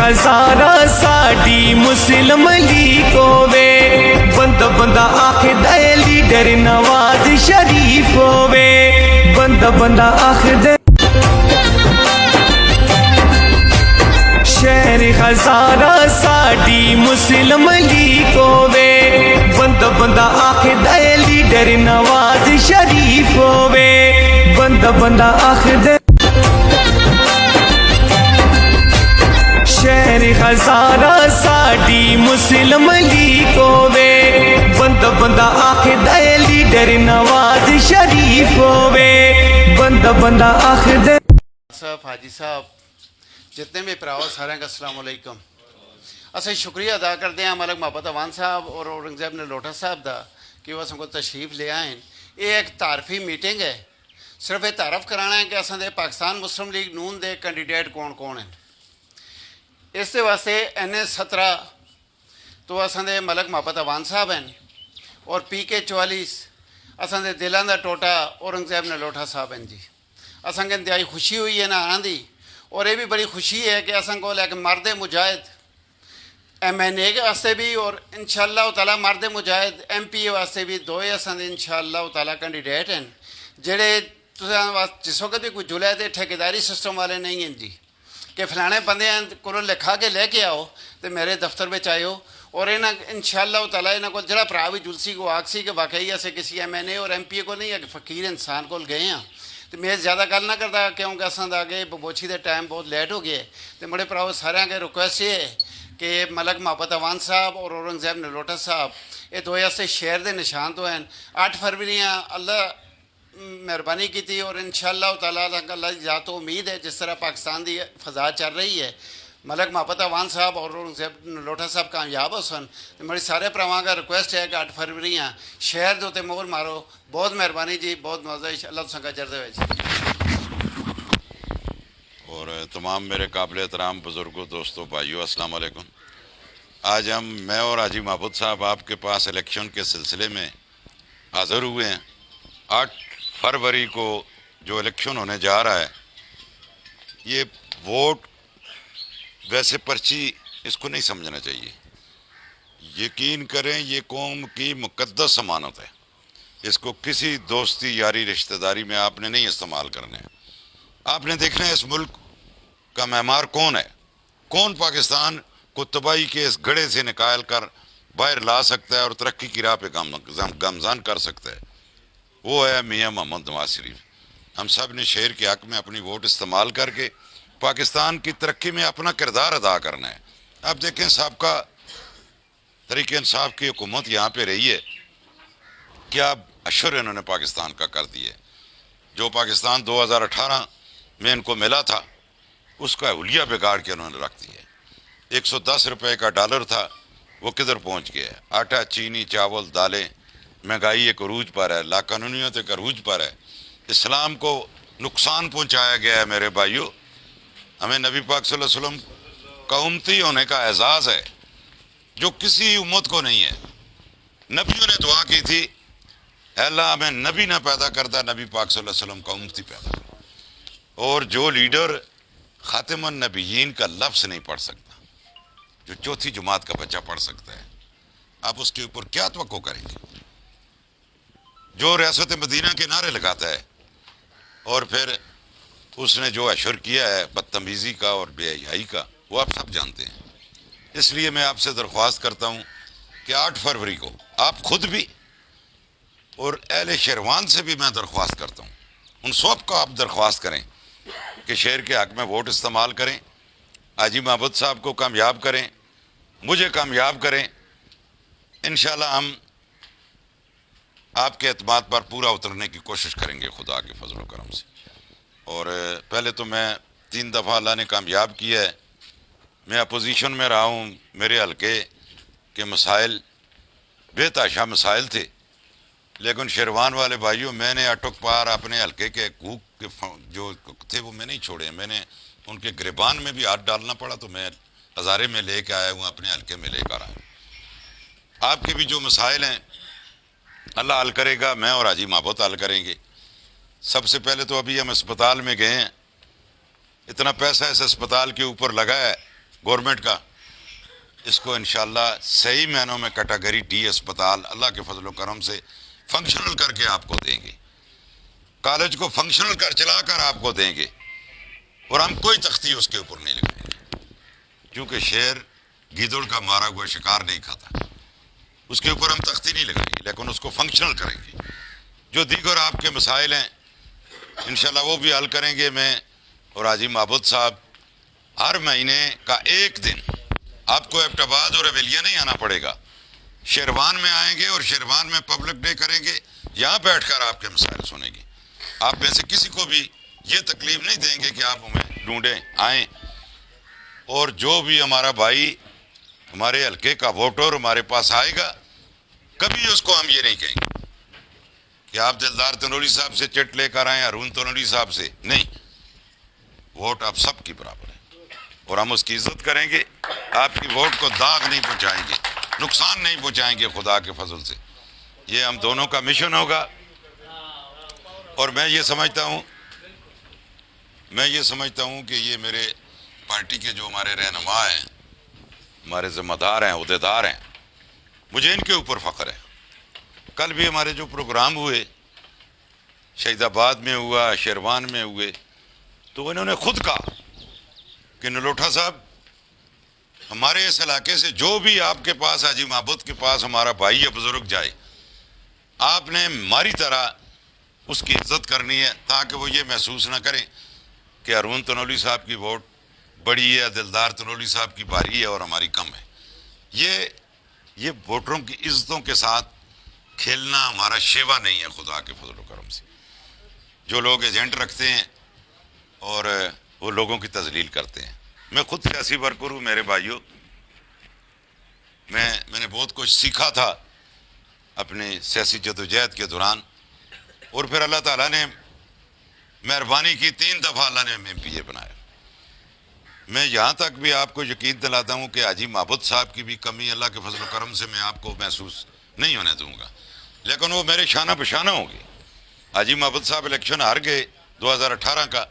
ہزارہ ساڈی مسلم لیگ ہووے بندہ بندہ آکھدا اے لیڈر نواز شریف ہووے بندہ بندہ آکھدا شہر ہزارہ ساڈی مسلم لیگ ہووے بندہ بندہ آکھدا اے لیڈر نواز شریف ہووے بندہ بندہ آکھدا شہر ہزارہ ساڈی مسلم لیگ ہووے بندہ بندہ آکھدا اے لیڈر نواز شریف ہووے بندہ بندہ آکھدا صاحب حاجی صاحب جتنے بھی پراؤ سارے کا السلام علیکم. اصل شکریہ ادا کرتے ہیں ملک محبت اوان صاحب اور اورنگزیب نے لوٹا صاحب دا کہ وہ سن کو تشریف لے آئیں. یہ ایک تعارفی میٹنگ ہے، صرف یہ تعارف کرانا ہے کہ اصل دے پاکستان مسلم لیگ نون دے کینڈیڈیٹ کون کون ہیں. اس دے واسطے NS17 تو اصل دے ملک محبت اوان صاحب ہیں اور PK44 اصل دے دلان دا ٹوٹا اورنگزیب نے لوٹا صاحب ہیں. جی اصل کے انتہائی خوشی ہوئی ہے نا آنا دی، اور یہ بھی بڑی خوشی ہے کہ اصل کو لیکن مرد مجاہد MNA کے واسطے بھی اور انشاءاللہ تعالیٰ مرد مجاہد MPA واسطے بھی دو اصل انشاءاللہ تعالیٰ کینڈیڈیٹ ہیں جڑے جس وقت بھی کوئی جلے دے ٹھیکیداری سسٹم والے نہیں ہیں. جی کہ فلانے بندے ہیں کو لکھا کے لے کے آؤ تو میرے دفتر میں آئیو اور یہاں انشاءاللہ تعالیٰ یہاں کو جڑا پرا بھی جلسی کو آکسی کہ واقعی ایسے کسی MNA اور MPA کو نہیں ہے کہ فقیر انسان کو گئے ہیں. تو میں زیادہ گل نہ کرتا کیونکہ اصل آگے ببوچھی دے ٹائم بہت لیٹ ہو گئے. تو بڑے پراؤ سارے کے ریکویسٹ یہ ہے کہ ملک محبت اوان صاحب اور اورنگزیب نے لوٹا صاحب یہ دو ایسے شہر دے نشان تو ہیں. 8 فروریاں اللہ مہربانی کی تھی اور انشاءاللہ تعالیٰ اللہ یا تو امید ہے جس طرح پاکستان دی فضا چل رہی ہے ملک محبت اوان صاحب اور اورنگزیب لوٹا صاحب کامیاب ہو سن. میری سارے پراواں کا ریکویسٹ ہے کہ 8 فروریاں شہر دے مور مارو. بہت مہربانی جی، بہت نوازش اللہ تساں کا جردے ہوئے جی. اور تمام میرے قابل احترام بزرگوں دوستوں بھائیوں السلام علیکم. آج میں اور حاجی محبوب صاحب آپ کے پاس الیکشن کے سلسلے میں حاضر ہوئے ہیں. 8 فروری کو جو الیکشن ہونے جا رہا ہے، یہ ووٹ ویسے پرچی اس کو نہیں سمجھنا چاہیے. یقین کریں یہ قوم کی مقدس امانت ہے. اس کو کسی دوستی یاری رشتہ داری میں آپ نے نہیں استعمال کرنے. آپ نے دیکھنا ہے اس ملک کا معمار کون ہے، کون پاکستان کو تباہی کے اس گڑھے سے نکال کر باہر لا سکتا ہے اور ترقی کی راہ پہ گامزن کر سکتا ہے. وہ ہے میاں محمد نواز شریف. ہم سب نے شہر کے حق میں اپنی ووٹ استعمال کر کے پاکستان کی ترقی میں اپنا کردار ادا کرنا ہے. اب دیکھیں سابقہ تحریک انصاف کی حکومت یہاں پہ رہی ہے، کیا اشر انہوں نے پاکستان کا کر دیے. جو پاکستان 2018 میں ان کو ملا تھا اس کا حلیہ بگاڑ کے انہوں نے رکھ دیا. 110 روپے کا ڈالر تھا وہ کدھر پہنچ گیا ہے. آٹا چینی چاول دالیں مہنگائی ایک عروج پر ہے، لاقانونیت ایک عروج پر ہے. اسلام کو نقصان پہنچایا گیا ہے. میرے بھائیوں ہمیں نبی پاک صلی اللہ علیہ وسلم کا امتی ہونے کا اعزاز ہے جو کسی امت کو نہیں ہے. نبیوں نے دعا کی تھی اے اللہ ہمیں نبی نہ پیدا کرتا، نبی پاک صلی اللہ علیہ وسلم کا امتی پیدا کر. اور جو لیڈر خاتم النبیین کا لفظ نہیں پڑھ سکتا، جو چوتھی جماعت کا بچہ پڑھ سکتا ہے، آپ اس کے اوپر کیا توقع کریں گے؟ جو ریاست مدینہ کے نعرے لگاتا ہے اور پھر اس نے جو اشر کیا ہے بدتمیزی کا اور بے حیائی کا، وہ آپ سب جانتے ہیں. اس لیے میں آپ سے درخواست کرتا ہوں کہ 8 فروری کو آپ خود بھی اور اہل شیروان سے بھی میں درخواست کرتا ہوں، ان سب کو آپ درخواست کریں کہ شہر کے حق میں ووٹ استعمال کریں، حاجی محمد صاحب کو کامیاب کریں، مجھے کامیاب کریں. انشاءاللہ ہم آپ کے اعتماد پر پورا اترنے کی کوشش کریں گے خدا کے فضل و کرم سے. اور پہلے تو میں 3 دفعہ اللہ نے کامیاب کیا ہے. میں اپوزیشن میں رہا ہوں، میرے حلقے کے مسائل بے تحاشا مسائل تھے، لیکن شیروان والے بھائیوں میں نے اٹک پار اپنے حلقے کے حقوق کے جو تھے وہ میں نہیں چھوڑے. میں نے ان کے گریبان میں بھی ہاتھ ڈالنا پڑا تو میں ہزارے میں لے کے آیا ہوں، اپنے حلقے میں لے کر آیا. آپ کے بھی جو مسائل ہیں اللہ حل کرے گا، میں اور حاجی محبت حل کریں گے. سب سے پہلے تو ابھی ہم اسپتال میں گئے ہیں، اتنا پیسہ اس اسپتال کے اوپر لگا ہے گورنمنٹ کا، اس کو انشاءاللہ صحیح معنوں میں کیٹیگری ٹی اسپتال اللہ کے فضل و کرم سے فنکشنل کر کے آپ کو دیں گے، کالج کو فنکشنل کر چلا کر آپ کو دیں گے، اور ہم کوئی تختی اس کے اوپر نہیں لگائیں گے، کیونکہ شیر گیدڑ کا مارا ہوا شکار نہیں کھاتا، اس کے اوپر ہم تختی نہیں لگائیں گے، لیکن اس کو فنکشنل کریں گے۔ جو دیگر آپ کے مسائل ہیں انشاءاللہ وہ بھی حل کریں گے۔ میں اور حاجی معبود صاحب ہر مہینے کا ایک دن آپ کو ایبٹ آباد اور اویلیہ نہیں آنا پڑے گا، شیروان میں آئیں گے اور شیروان میں پبلک ڈے کریں گے، یہاں بیٹھ کر آپ کے مسائل سنیں گے۔ آپ میں سے کسی کو بھی یہ تکلیف نہیں دیں گے کہ آپ ہمیں ڈھونڈیں آئیں، اور جو بھی ہمارا بھائی ہمارے حلقے کا ووٹر ہمارے پاس آئے گا، کبھی اس کو ہم یہ نہیں کہیں گے کہ آپ دلدار تنوری صاحب سے چٹ لے کر آئیں، ارون تنوری صاحب سے نہیں، ووٹ آپ سب کی برابر ہے اور ہم اس کی عزت کریں گے۔ آپ کی ووٹ کو داغ نہیں پہنچائیں گے، نقصان نہیں پہنچائیں گے، خدا کے فضل سے یہ ہم دونوں کا مشن ہوگا۔ اور میں یہ سمجھتا ہوں کہ یہ میرے پارٹی کے جو ہمارے رہنما ہیں، ہمارے ذمہ دار ہیں، عہدیدار ہیں، مجھے ان کے اوپر فخر ہے۔ کل بھی ہمارے جو پروگرام ہوئے، شہید آباد میں ہوا، شیروان میں ہوئے، تو انہوں نے خود کہا کہ نلوٹھا صاحب ہمارے اس علاقے سے جو بھی آپ کے پاس حاجی معبود کے پاس ہمارا بھائی یا بزرگ جائے، آپ نے ہماری طرح اس کی عزت کرنی ہے، تاکہ وہ یہ محسوس نہ کریں کہ ارون تنولی صاحب کی ووٹ بڑی ہے، دلدار تنولی صاحب کی بھاری ہے اور ہماری کم ہے۔ یہ ووٹروں کی عزتوں کے ساتھ کھیلنا ہمارا شیوا نہیں ہے، خدا کے فضل و کرم سے۔ جو لوگ ایجنٹ رکھتے ہیں اور وہ لوگوں کی تذلیل کرتے ہیں۔ میں خود سیاسی ورکر ہوں میرے بھائیوں، میں نے بہت کچھ سیکھا تھا اپنے سیاسی جدوجہد کے دوران، اور پھر اللہ تعالیٰ نے مہربانی کی، 3 دفعہ اللہ نے ہمیں MP بنایا۔ میں یہاں تک بھی آپ کو یقین دلاتا ہوں کہ حاجی معبود صاحب کی بھی کمی اللہ کے فضل و کرم سے میں آپ کو محسوس نہیں ہونے دوں گا، لیکن وہ میرے شانہ بشانہ ہوں گے۔ حاجی معبود صاحب الیکشن ہار گئے 2018 کا،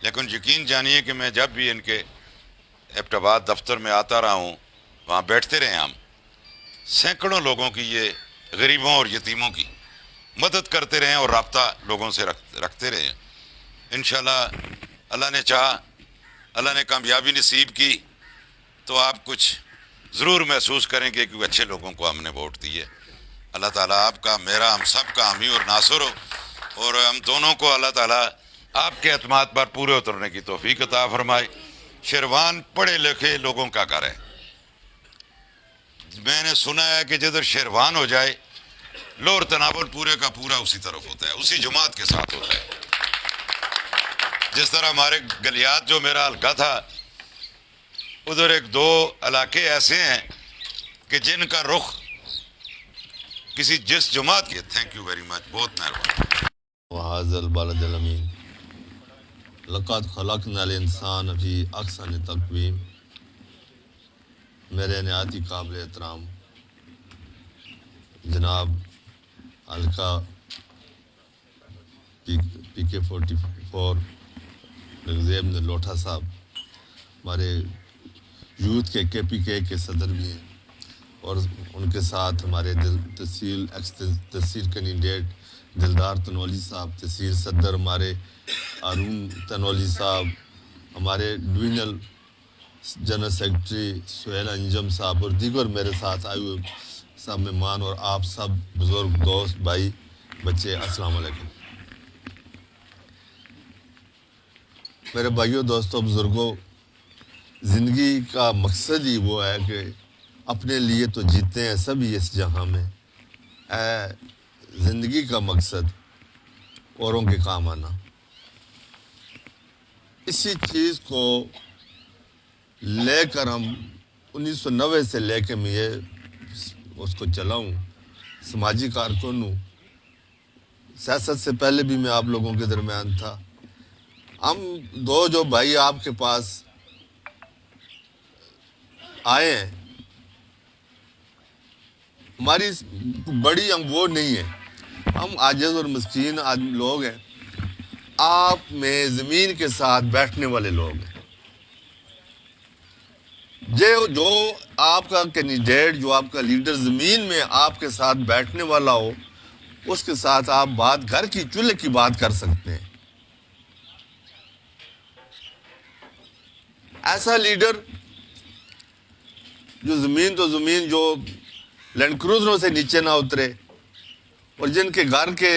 لیکن یقین جانیے کہ میں جب بھی ان کے ایبٹ آباد دفتر میں آتا رہا ہوں، وہاں بیٹھتے رہے ہم، سینکڑوں لوگوں کی، یہ غریبوں اور یتیموں کی مدد کرتے رہے اور رابطہ لوگوں سے رکھتے رہے۔ انشاءاللہ اللہ نے چاہا، اللہ نے کامیابی نصیب کی تو آپ کچھ ضرور محسوس کریں گے کہ اچھے لوگوں کو ہم نے ووٹ دی ہے۔ اللہ تعالیٰ آپ کا، میرا، ہم سب کا حامی اور ناصر ہو، اور ہم دونوں کو اللہ تعالیٰ آپ کے اعتماد پر پورے اترنے کی توفیق عطا فرمائے۔ شیروان پڑھے لکھے لوگوں کا گھر ہے، میں نے سنا ہے کہ جدھر شیروان ہو جائے لور تناول پورے کا پورا اسی طرف ہوتا ہے، اسی جماعت کے ساتھ ہوتا ہے۔ جس طرح ہمارے گلیات جو میرا حلقہ تھا، ادھر 1-2 علاقے ایسے ہیں کہ جن کا رخ کسی جس جماعت کے۔ تھینک یو ویری مچ، بہت مہربانی۔ وهذا البلد الامین لقد خلقنا الانسان فی احسن تقویم۔ میرے نہایت ہی قابل احترام جناب حلقہ PK 44 نگزیب نلوٹھا صاحب، ہمارے یوتھ کے KPK کے صدر بھی ہیں، اور ان کے ساتھ ہمارے تحصیل کینڈیڈیٹ دلدار تنولی صاحب، تحصیل صدر ہمارے ارون تنولی صاحب، ہمارے ڈویژنل جنرل سیکرٹری سہیل انجم صاحب، اور دیگر میرے ساتھ آئے ہوئے سب مہمان، اور آپ سب بزرگ دوست بھائی بچے، السلام علیکم۔ میرے بھائیوں، دوستوں، بزرگوں، زندگی کا مقصد ہی وہ ہے کہ اپنے لیے تو جیتے ہیں سبھی اس جہاں میں، اے زندگی کا مقصد اوروں کے کام آنا۔ اسی چیز کو لے کر ہم 1990 سے لے کے میں یہ اس کو چلاؤں، سماجی کارکن ہوں، سیاست سے پہلے بھی میں آپ لوگوں کے درمیان تھا۔ ہم 2 جو بھائی آپ کے پاس آئے ہیں، ہماری بڑی ہم وہ نہیں ہیں، ہم عاجز اور مسکین لوگ ہیں، آپ میں زمین کے ساتھ بیٹھنے والے لوگ ہیں۔ جو آپ کا کینڈیڈیٹ، جو آپ کا لیڈر زمین میں آپ کے ساتھ بیٹھنے والا ہو، اس کے ساتھ آپ بات گھر کی چولہے کی بات کر سکتے ہیں. ایسا لیڈر جو زمین تو زمین، جو لینڈ کروزروں سے نیچے نہ اترے، اور جن کے گھر کے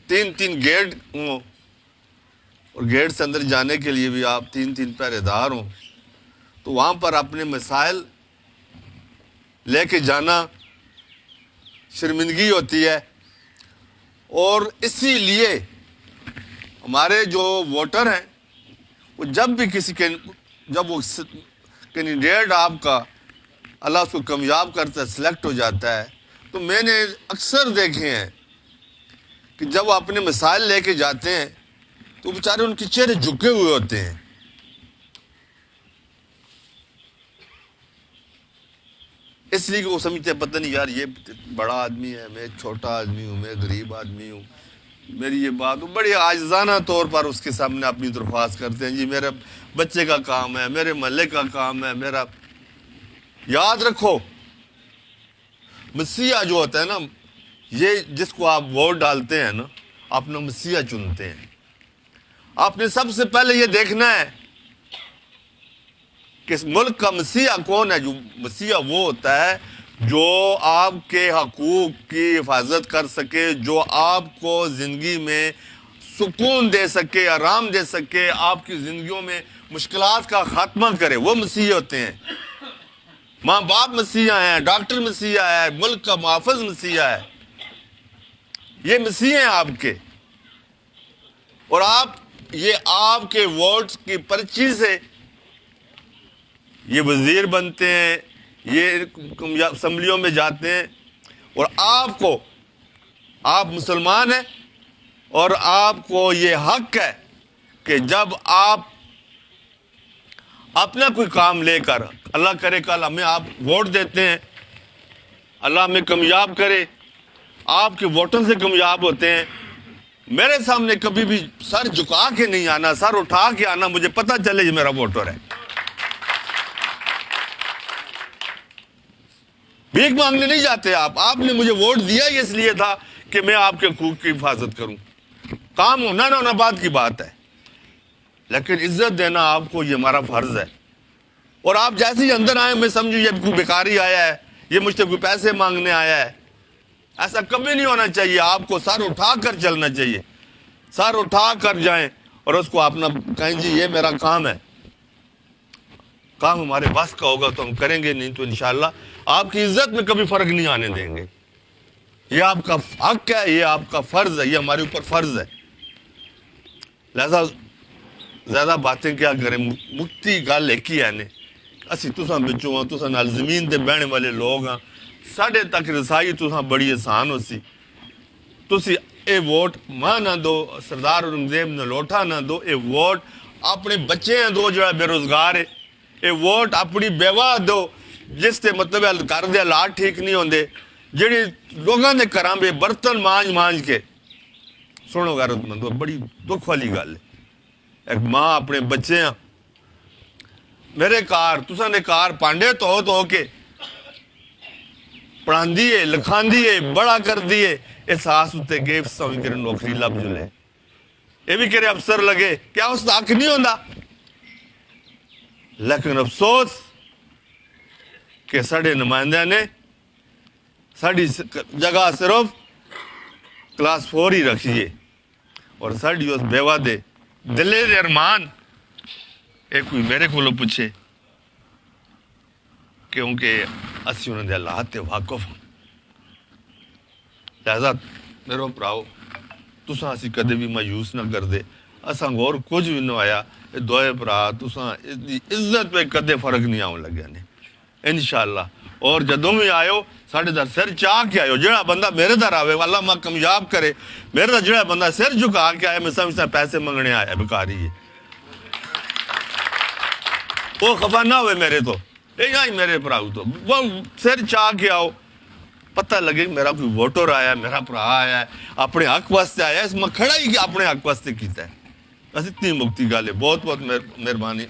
3 گیٹ ہوں، اور گیٹ سے اندر جانے کے لیے بھی آپ 3 پہرے دار ہوں، تو وہاں پر اپنے مسائل لے کے جانا شرمندگی ہوتی ہے. اور اسی لیے ہمارے جو ووٹر ہیں وہ جب بھی جب وہ کینڈیڈیٹ آپ کا اللہ اس کو کامیاب کرتا ہے، سلیکٹ ہو جاتا ہے، تو میں نے اکثر دیکھے ہیں کہ جب وہ اپنے مسائل لے کے جاتے ہیں تو بیچارے ان کے چہرے جھکے ہوئے ہوتے ہیں. اس لیے کہ وہ سمجھتے ہیں پتہ نہیں یار یہ بڑا آدمی ہے، میں چھوٹا آدمی ہوں، میں غریب آدمی ہوں، میری یہ بات بڑی عاجزانہ طور پر اس کے سامنے اپنی درخواست کرتے ہیں، جی میرے بچے کا کام ہے، میرے محلے کا کام ہے، میرا. یاد رکھو مسیحا جو ہوتا ہے نا، یہ جس کو آپ ووٹ ڈالتے ہیں نا، اپنا مسیحا چنتے ہیں. آپ نے سب سے پہلے یہ دیکھنا ہے کہ اس ملک کا مسیحا کون ہے. جو مسیحا وہ ہوتا ہے جو آپ کے حقوق کی حفاظت کر سکے، جو آپ کو زندگی میں سکون دے سکے، آرام دے سکے، آپ کی زندگیوں میں مشکلات کا خاتمہ کرے، وہ مسیحی ہوتے ہیں. ماں باپ مسیحا ہیں، ڈاکٹر مسیحا ہے، ملک کا محافظ مسیحا ہے. یہ مسیح ہیں آپ کے. اور یہ آپ کے ووٹس کی پرچی سے یہ وزیر بنتے ہیں، یہ اسمبلیوں میں جاتے ہیں. اور آپ مسلمان ہیں، اور آپ کو یہ حق ہے کہ جب آپ اپنا کوئی کام لے کر، اللہ کرے کل ہمیں آپ ووٹ دیتے ہیں، اللہ ہمیں کامیاب کرے، آپ کے ووٹوں سے کامیاب ہوتے ہیں، میرے سامنے کبھی بھی سر جھکا کے نہیں آنا، سر اٹھا کے آنا، مجھے پتہ چلے یہ میرا ووٹر ہے. بھیک مانگنے نہیں جاتے آپ نے مجھے ووٹ دیا ہی اس لیے تھا کہ میں آپ کے حقوق کی حفاظت کروں. کام ہونا نہ ہونا بات کی بات ہے، لیکن عزت دینا آپ کو یہ ہمارا فرض ہے. اور آپ جیسے ہی اندر آئے میں سمجھو یہ کوئی بیکاری آیا ہے، یہ مجھ سے کوئی پیسے مانگنے آیا ہے. ایسا کبھی نہیں ہونا چاہیے. آپ کو سر اٹھا کر چلنا چاہیے، سر اٹھا کر جائیں اور اس کو اپنا کہیں جی یہ میرا کام ہے، کام ہمارے بس کا ہوگا تو ہم کریں گے، نہیں تو انشاءاللہ آپ کی عزت میں کبھی فرق نہیں آنے دیں گے. یہ آپ کا حق ہے، یہ آپ کا فرض ہے، یہ ہمارے اوپر فرض ہے. لہذا زیادہ باتیں کیا کریں، مکتی گل ایک ہی ہے نے، اسی تساں بچوں ہاں، تساں نال زمین تے بہنے والے لوگ ہاں، ساڈے تک رسائی تساں بڑی آسان ہو سی. تسی اے ووٹ ماں نہ دو، سردار اورنگزیب نہ لوٹا نہ دو. اے ووٹ اپنے بچے ہیں دو جڑا بے روزگار ہے. اے ووٹ اپنی بیوہ دو جس تے مطلب گھر دے حالات ٹھیک نہیں ہوندے، جڑی لوگاں دے گھراں میں برتن مانج کے. سنو غیرت مندو، بڑی دکھ والی گل ہے. ایک ماں اپنے بچے ہیں، میرے کار تساں نے کار پانڈے تو کے پڑھان دیئے، لکھان دیئے، بڑا کر دیئے، احساس ہوتے گئے سوئی کرے نوکری لب جلے، یہ بھی کرے افسر لگے، کیا اس حق نہیں ہوندہ؟ لیکن افسوس کہ ساڑھے نمائندے نے ساڑھی جگہ صرف کلاس 4 ہی رکھیے، اور ساڑھی اس بیوہ دے دلے دے ارمان ایک کوئی میرے کو پوچھے کیونکہ اسی انہوں نے اللہ تے واقف ہوں. لہذا میرے پراؤ تساں اسی کدے بھی مایوس نہ کر دے، اساں غور کچھ بھی نہ آیا. دوئے پرا تساں عزت پہ کدے فرق نہیں آؤں لگے نے انشاءاللہ. اور جدوں بھی آئیو ساڑھے در سر چاہ کے آئیو. جڑا بندہ میرے در آوے اللہ ماں کامیاب کرے، میرے در جڑا بندہ سر جھکا کے آئے میں سمجھتا پیسے منگنے آیا بیکاری ہے، وہ خفا نہ ہوئے میرے تو یہاں ہی میرے پراؤ تو وہ سر چاہ کے آؤ، پتہ لگے میرا کوئی ووٹر آیا، میرا پرا آیا ہے، اپنے حق واسطے آیا ہے، اس میں کھڑا ہی اپنے حق واسطے کیتا ہے. بس اتنی مکتی گل ہے. بہت بہت مہربانی.